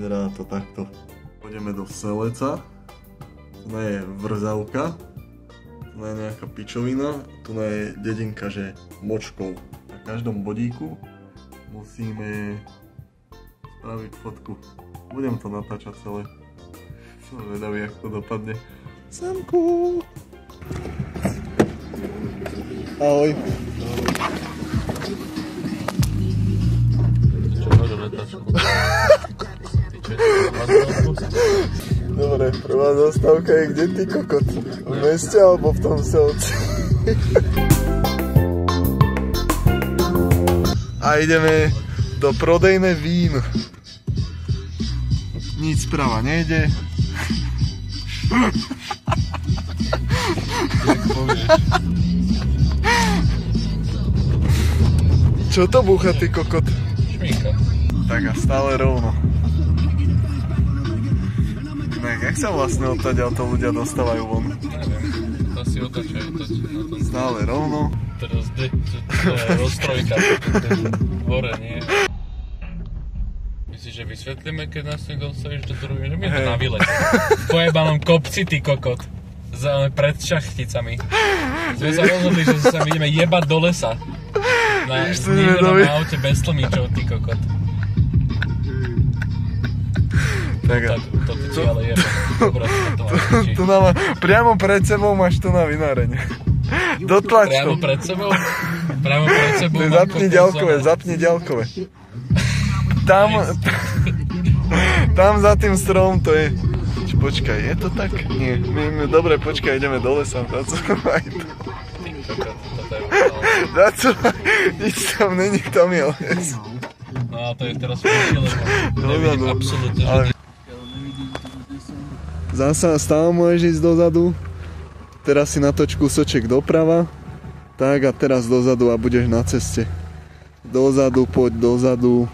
Vyzerá to takto. Pôjdeme do Seleca. Tu je vrzavka. Tu je nejaká pičovina. Tu je dedinka, že močkou. Na každom bodíku musíme spraviť fotku. Budem to natáčať celé. Som vedavý, jak to dopadne. Samku! Ahoj. Dobre, prvá zastávka je kde ty kokot? V meste alebo v tom Selci? A ideme do prodejné vín. Nic sprava nejde. Čo to búcha, ty kokot? Šminka. Tak a stále rovno. Tak, jak sa vlastne odtiaľ to ľudia dostávajú von? Neviem, to si otočaj. Stále rovno. Teraz to je rozstrojka, hore, nie? Myslíš, že vysvetlíme, keď nás niekto dostavíš do druhého? Že my to na výlete. V pojebanom kopci, ty kokot. Pred šachticami. Sme sa rozhodli, že sa ideme jebať do lesa. Na zníženom aute bez tlmičov, ty kokot. Toto ti ale jebe. Dobre, to máš tu priamo pred sebou máš tu na vináreň. Dotlač to. Priamo pred sebou? Priamo pred sebou mám zapni ďalkové. Tam za tým stromom to je. Počkaj, je to tak? Nie. Dobre, počkaj, ideme do lesa. Zacúvaj to. Zacúvaj, nič tam není, tam je les. No a to je teraz počíle, nevidím absolútne, že... Zasa stále môžeš ísť dozadu. Teraz si natoč kúsoček doprava. Tak a teraz dozadu a budeš na ceste. Dozadu, poď, dozadu.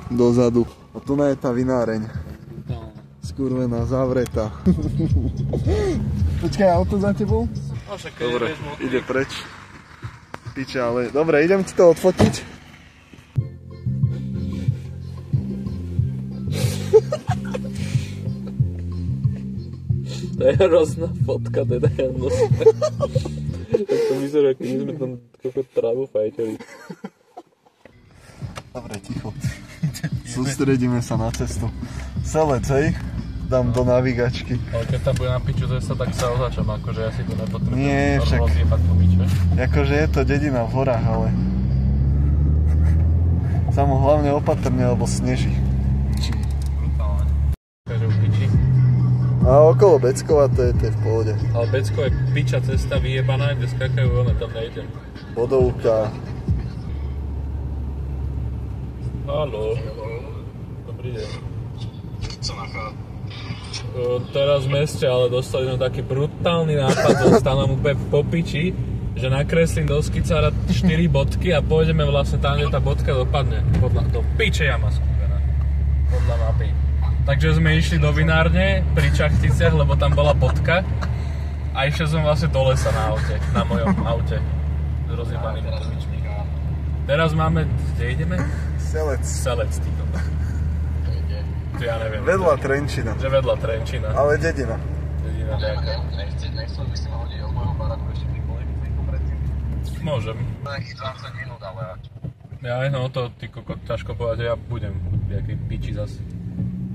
A tu je tá vináreň. Skurvená, zavretá. Počkaj, auto za tebou? Dobre, ide preč. Piče, ale... Dobre, idem ti to odfotiť. To je hrozná fotka, teda hrozná. Tak to vyzerá, keď my sme tam takú trávu fajčali. Dobre, ticho. Sústredíme sa na cestu. Selec, hej? Dám do navigačky. Ale keď tam bude na piču cesta, tak sa označam, akože ja si to nepotrebujem. Nie, však... rozjebať po piče. Akože je to dedina v horách, ale... Samo hlavne opatrne, lebo sneží. Brutálne. Takže v piči. A okolo Beckova to je v pohode. Ale Becko je piča cesta vyjebaná, kde skakajú one, tam nejdem. Bodovka. Haló. Dobrý deň. Co nachádzam? Teraz v meste, ale dostali sme taký brutálny nápad, dostal nám úplne po piči, že nakreslím do skicára 4 bodky a pôjdeme vlastne tam, kde tá bodka dopadne. Do piče jama skúpená. Podľa mapy. Takže sme išli do vinárne pri Čachticiach, lebo tam bola bodka a išiel som vlastne do lesa na aute, na mojom aute. S rozjebaným tlmičmi. Teraz máme, kde ideme? Selec, ty kokos. Ja neviem. Vedľa Trenčína. Že vedľa Trenčína. Ale dedina. Dedina nejaká. Nechcel by si ma hodiť od môjho baráku ešte pri polemiku predtým? Môžem. Nejakých 20 minút, ale... Ja no to ty kokot, ťažko povedať, že ja budem v jakej piči zase.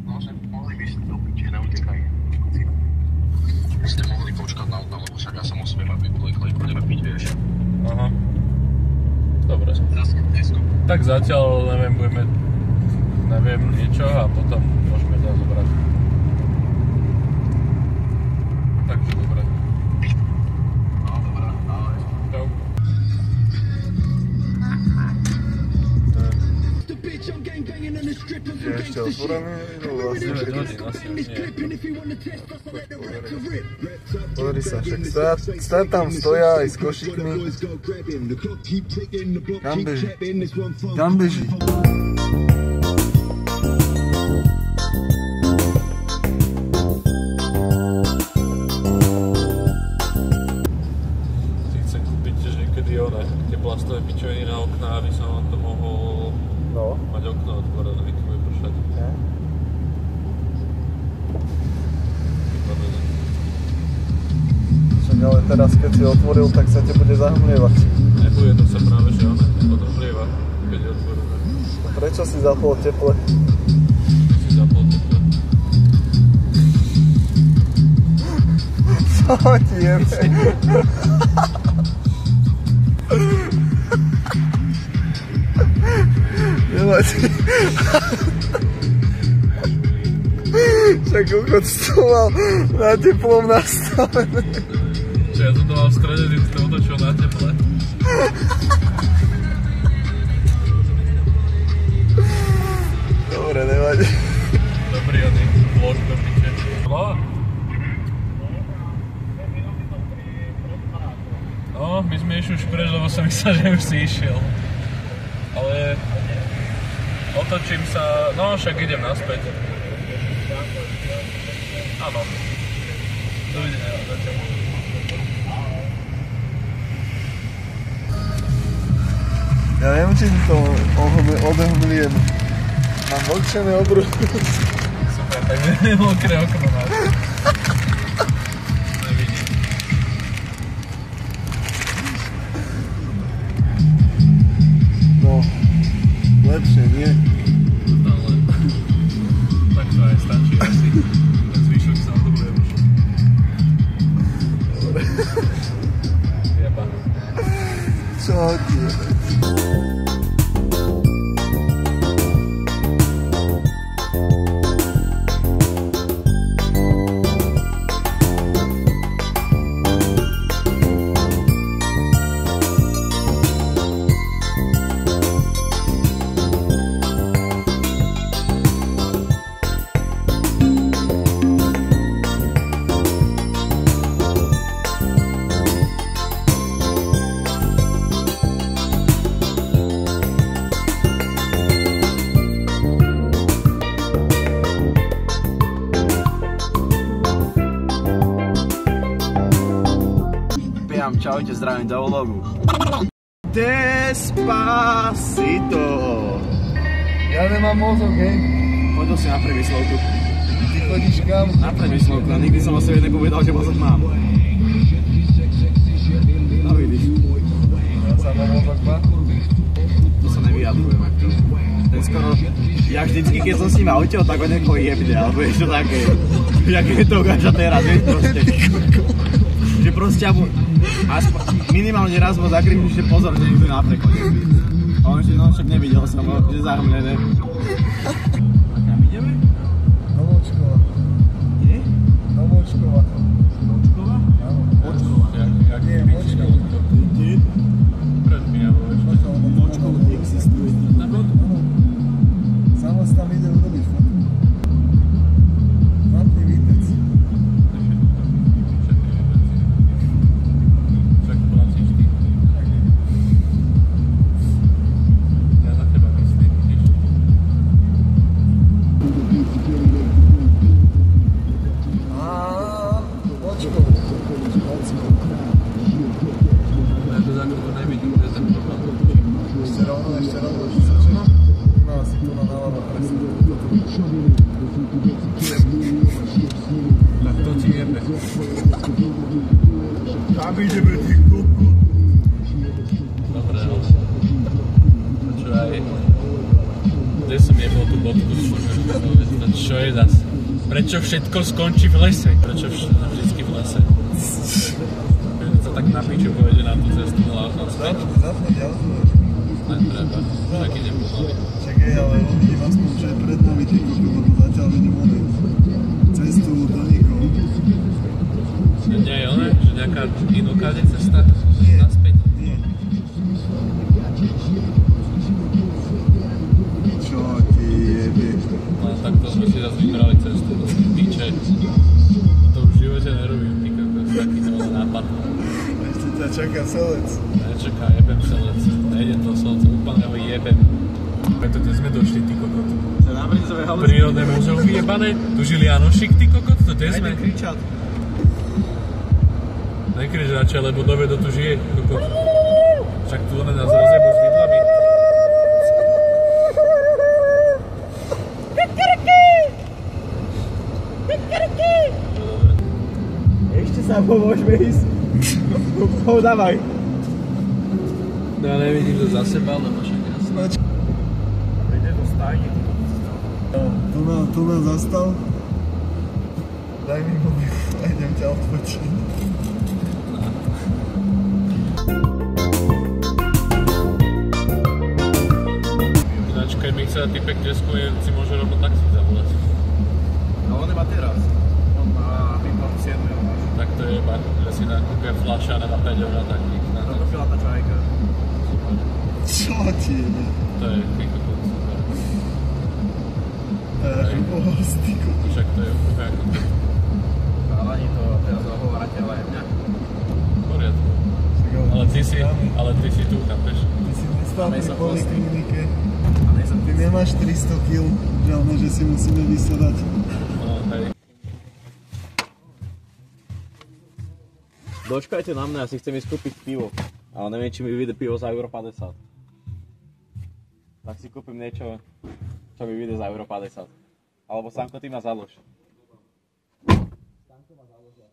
No, že mohli by ste do piče, neutekaj. By ste mohli počkať na auta, lebo však ja som o sebe mapy vlekli, budeme piť, vieš. Aha. Dobre. Tak zatiaľ, neviem niečo a potom môžeme ťa zobrať. Takže dobre. No, dobrá, ahoj. Čau. Je ešte otvorené? No vlastne Pozri sa, však stoja tam aj s košíkmi. Kam beží? Plastové pičoviny na okná, aby som vám to mohol mať okno otvorené, keď bude pršať. teraz keď si otvoril, tak sa te bude zahmlievať. Nebude, to sa práve že ona potom vlieva, keď je otvorené. Prečo si zapol teple? Si zapol teple. Čo ti jebe? Nevadí. Však ukod to mal na teplom nastavené. Čo ja som to mal v strede, ty si to otočil na teple. Dobre, nevadí. Dobrý oný vlog do piče. No, my sme išli už preč, lebo som myslel, že už si išiel. Ale otočím sa, no však idem naspäť. Áno. Dovidenia, zatiaľ. Ja neviem, či to odehmliem. Mám vlčené obrúky. Super, tak je mokré okno máš. Nevidím. No, lepšie, nie? Ale tak to aj stačí asi. Ten zvyšok sa odhľuje už. Dobre. Jeba. Čo ti jebe? Čaute, zdravím do vlogu. Despacito. Ja nemám mozog, hej. Chodil si na premyslovku. Ty chodíš kam? Na premyslovku a nikdy som o sebe nepovedal, že mozog mám. No vidíš. Ja sama mozog má. To sa nevyjadrujem. Ten skoro... Ja vždycky, keď som s ním autel, tak ho niekoho jebne, alebo ešte také. Jak je to ukáža teraz, vieš proste. Že proste minimálne raz bol zakričný, že pozor, že niekto je na prechode. A on že no však nevidel som ho, že zahmlené. A kam ideme? Novočkova. Nie? Novočkova. Močkova? Áno. Močkova. Nie, Močkova. Kde? Pred Mijavou ešte. Močkova neexistuje. Áno. Samo si tam ide urobiť fotku. Zapni výtec. Však platíš ty. Ja na teba myslím, vidíš. Močkova. Ja to zakopu nevidím, že ten problém. Ešte rovno, že sa čo? No, asi tu na naľavo presne. Tak to ti jebe. Kam ideme, ty koko? Dobre, no. Čo aj... Kde som jebol tú bodku? Čo je zas? Prečo všetko skončí v lese? Prečo vždycky v lese? Keď sa tak na piču povede na tú cestu, ale som späť. Zapnúť auto. Netreba. Tak idem pomaly. Čakaj, ale vidím aspoň, že je pred nami ty koko, lebo zatiaľ vidím onej cestu do nikoho. Že nie je oné? Že nejaká inokáde cesta? Nie. Naspäť. Nie. Čo ti jebe? No tak to sme si zase vybrali cestu do piče. To v živote nerobím, ty kokos, takýto nápad. Ešte ťa čaká celec. Nečaká, jebem celec. Nejdem to celce, úplne ho jebem. Preto kde sme došli, ty kokot. Čo na Brincové Halúcke? Prírodné múzeum vyjebané? Tu žil Janošik, ty kokot, to kde sme? Ajde kričať. Nekrič radšej, lebo dovedo tu žije, kokot. Však tu one nás rozjebu s vidlami. Ešte sa pomôžeme ísť. Ho, dávaj. No ja nevidím to za seba, lebo však jasné. Ide do stajne. Tu ma zastav. Daj mi mobil a idem ťa odfočiť. Ináč, keď mi chce dať typek desku, si môže rovno taxík zavolať. No on nemá teraz. On má výplatu 7. Tak to je iba, že si nakúpia fľaša a na 5 eur na takých. Toto byla tá čajka. Čo ti je? To je chytko, super. To je ako pohostiku. Však to je úplne ako to. Ale ani to teraz ohovárate, ale aj mňa. V poriadku. Ale ty si tu, chápeš? Ty si nestal pri som poliklinike. A nej som Ty nemáš 300 kg. Žalme, že si musíme vysedať. No, hej. Dočkajte na mňa, ja si chcem ísť kúpiť pivo. Ale neviem, či mi vyjde pivo za euro 50. Tak si kúpim niečo, čo mi vyjde za euro 50. Alebo Stanko, ty ma založ. Stanko ma založia.